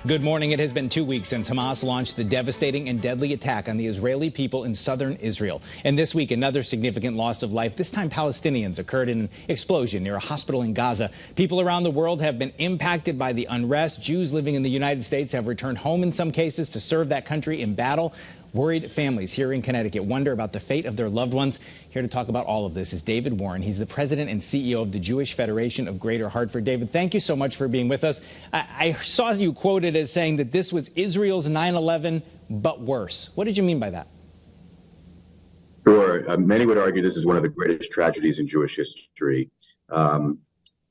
Good morning. It has been 2 weeks since Hamas launched the devastating and deadly attack on the Israeli people in southern Israel. And this week, another significant loss of life, this time Palestinians, occurred in an explosion near a hospital in Gaza. People around the world have been impacted by the unrest. Jews living in the United States have returned home in some cases to serve that country in battle. Worried families here in Connecticut wonder about the fate of their loved ones. Here to talk about all of this is David Waren. He's the president and CEO of the Jewish Federation of Greater Hartford. David, thank you so much for being with us. I saw you quoted as saying that this was Israel's 9/11, but worse. What did you mean by that? Sure. Many would argue this is one of the greatest tragedies in Jewish history, the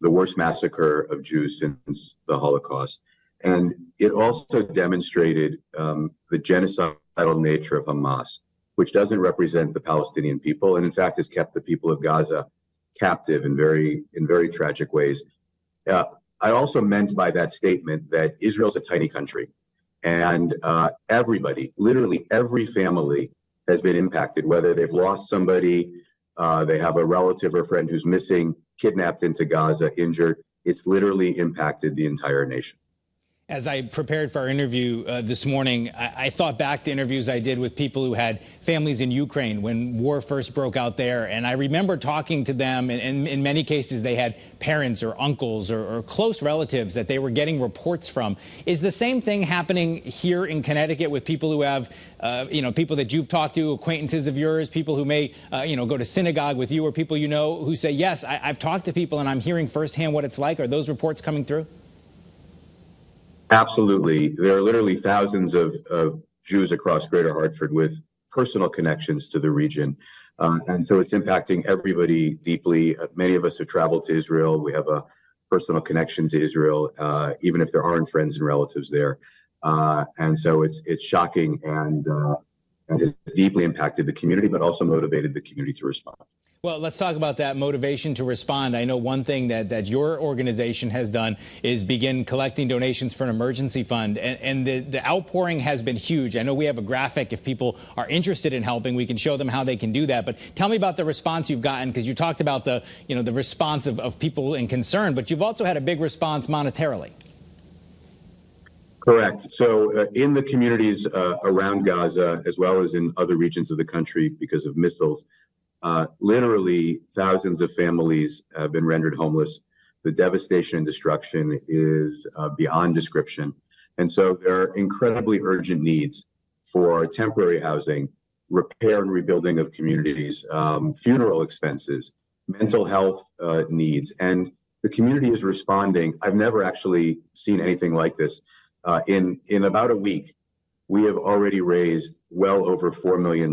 worst massacre of Jews since the Holocaust. And it also demonstrated the genocidal nature of Hamas, which doesn't represent the Palestinian people, and in fact has kept the people of Gaza captive in very tragic ways. I also meant by that statement that Israel's a tiny country, and everybody, literally every family, has been impacted, whether they've lost somebody, they have a relative or friend who's missing, kidnapped into Gaza, injured. It's literally impacted the entire nation. As I prepared for our interview this morning, I thought back to interviews I did with people who had families in Ukraine when war first broke out there. And I remember talking to them, and in many cases, they had parents or uncles or close relatives that they were getting reports from. Is the same thing happening here in Connecticut with people who have, people that you've talked to, acquaintances of yours, people who may, go to synagogue with you, or people you know who say, yes, I've talked to people and I'm hearing firsthand what it's like? Are those reports coming through? Absolutely. There are literally thousands of Jews across Greater Hartford with personal connections to the region. And so it's impacting everybody deeply. Many of us have traveled to Israel. We have a personal connection to Israel, even if there aren't friends and relatives there. And so it's shocking and has deeply impacted the community, but also motivated the community to respond. Well, let's talk about that motivation to respond. I know one thing that your organization has done is begin collecting donations for an emergency fund, and the outpouring has been huge. I know we have a graphic. If people are interested in helping, we can show them how they can do that. But tell me about the response you've gotten, because you talked about the response of people in concern, but you've also had a big response monetarily. Correct. So in the communities around Gaza, as well as in other regions of the country because of missiles, literally thousands of families have been rendered homeless. The devastation and destruction is beyond description. And so there are incredibly urgent needs for temporary housing, repair and rebuilding of communities, funeral expenses, mental health needs. And the community is responding. I've never actually seen anything like this. In about a week, we have already raised well over $4 million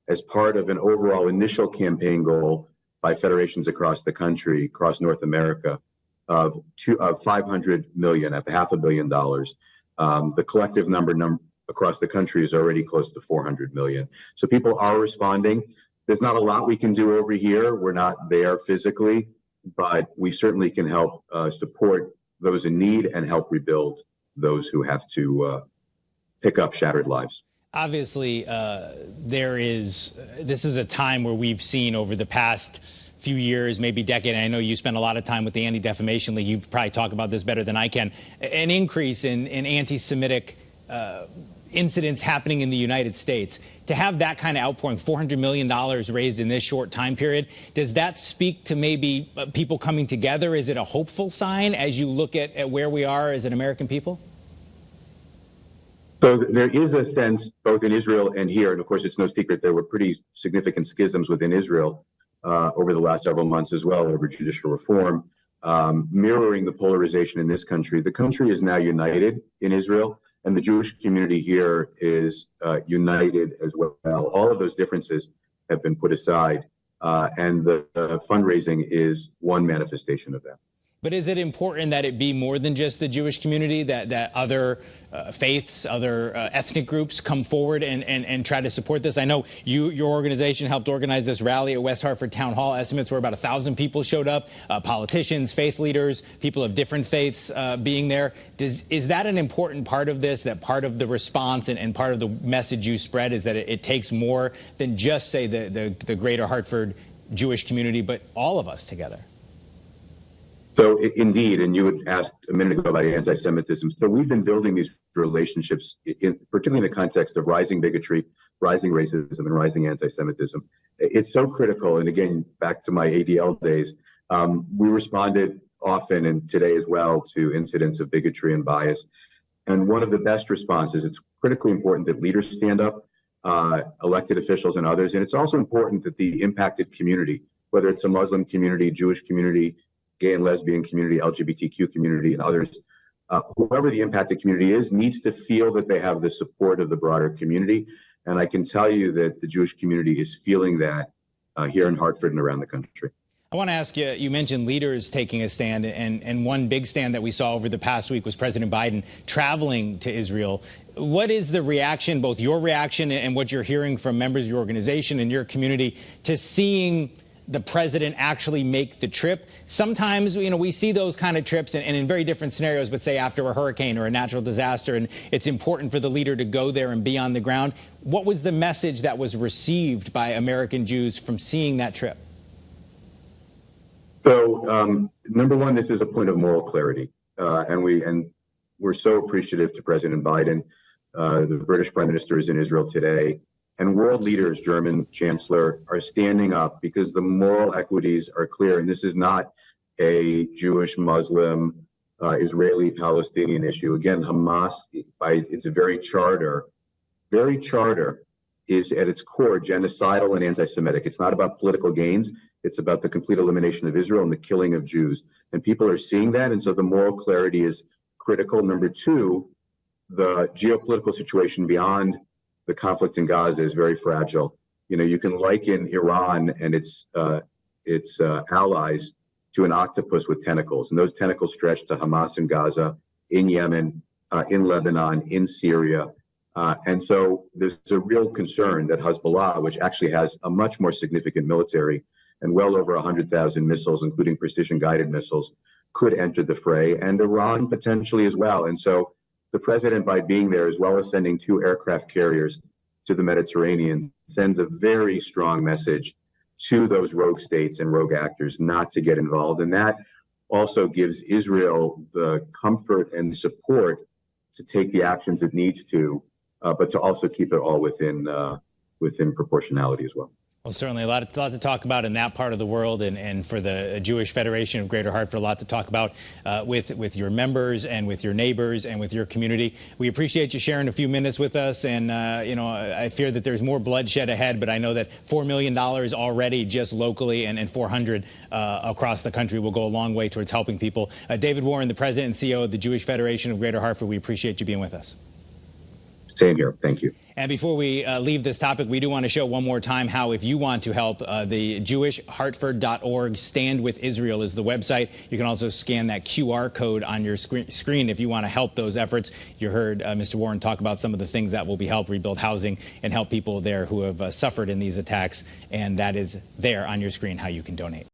as part of an overall initial campaign goal by federations across the country, across North America, of $500 million, at $500 million. The collective number across the country is already close to $400 million. So people are responding. There's not a lot we can do over here. We're not there physically, but we certainly can help support those in need and help rebuild those who have to pick up shattered lives. Obviously, this is a time where we've seen over the past few years, maybe decade, and I know you spend a lot of time with the Anti-Defamation League, you probably talk about this better than I can, an increase in anti-Semitic incidents happening in the United States. To have that kind of outpouring, $400 million raised in this short time period, does that speak to maybe people coming together? Is it a hopeful sign as you look at where we are as an American people? So there is a sense, both in Israel and here, and of course it's no secret there were pretty significant schisms within Israel over the last several months as well, over judicial reform, mirroring the polarization in this country. The country is now united in Israel, and the Jewish community here is united as well. All of those differences have been put aside, and the fundraising is one manifestation of that. But is it important that it be more than just the Jewish community, that other faiths, other ethnic groups come forward and try to support this? I know your organization helped organize this rally at West Hartford Town Hall. Estimates were about 1,000 people showed up, politicians, faith leaders, people of different faiths being there. Is that an important part of this, that part of the response and part of the message you spread is that it takes more than just, say, the Greater Hartford Jewish community, but all of us together? So indeed, and you had asked a minute ago about anti-Semitism. So we've been building these relationships, particularly in the context of rising bigotry, rising racism, and rising anti-Semitism. It's so critical. And again, back to my ADL days, we responded often and today as well to incidents of bigotry and bias. And one of the best responses, it's critically important that leaders stand up, elected officials and others. And it's also important that the impacted community, whether it's a Muslim community, Jewish community, gay and lesbian community, LGBTQ community, and others, whoever the impacted community is, needs to feel that they have the support of the broader community. And I can tell you that the Jewish community is feeling that here in Hartford and around the country. I want to ask you, you mentioned leaders taking a stand, and one big stand that we saw over the past week was President Biden traveling to Israel. What is the reaction, both your reaction and what you're hearing from members of your organization and your community, to seeing the president actually make the trip? Sometimes, we see those kind of trips and in very different scenarios, but say after a hurricane or a natural disaster, and it's important for the leader to go there and be on the ground. What was the message that was received by American Jews from seeing that trip? So, number one, this is a point of moral clarity, and we're so appreciative to President Biden. The British Prime Minister is in Israel today, and world leaders, German Chancellor, are standing up because the moral equities are clear. And this is not a Jewish, Muslim, Israeli, Palestinian issue. Again, Hamas, by its very charter, is at its core genocidal and anti-Semitic. It's not about political gains. It's about the complete elimination of Israel and the killing of Jews. And people are seeing that. And so the moral clarity is critical. Number two, the geopolitical situation beyond the conflict in Gaza is very fragile. You can liken Iran and its allies to an octopus with tentacles. And those tentacles stretch to Hamas in Gaza, in Yemen, in Lebanon, in Syria. And so there's a real concern that Hezbollah, which actually has a much more significant military and well over 100,000 missiles, including precision-guided missiles, could enter the fray, and Iran potentially as well. And so the president, by being there, as well as sending 2 aircraft carriers to the Mediterranean, sends a very strong message to those rogue states and rogue actors not to get involved. And that also gives Israel the comfort and support to take the actions it needs to, but to also keep it all within proportionality as well. Well, certainly a lot to talk about in that part of the world, and for the Jewish Federation of Greater Hartford, a lot to talk about with your members and with your neighbors and with your community. We appreciate you sharing a few minutes with us, and I fear that there's more bloodshed ahead, but I know that $4 million already just locally and 400 across the country will go a long way towards helping people. David Waren, the president and CEO of the Jewish Federation of Greater Hartford, we appreciate you being with us. Same here. Thank you. And before we leave this topic, we do want to show one more time how, if you want to help, the jewishhartford.org Stand with Israel is the website. You can also scan that QR code on your screen if you want to help those efforts. You heard Mr. Waren talk about some of the things that will be helped, rebuild housing and help people there who have suffered in these attacks. And that is there on your screen how you can donate.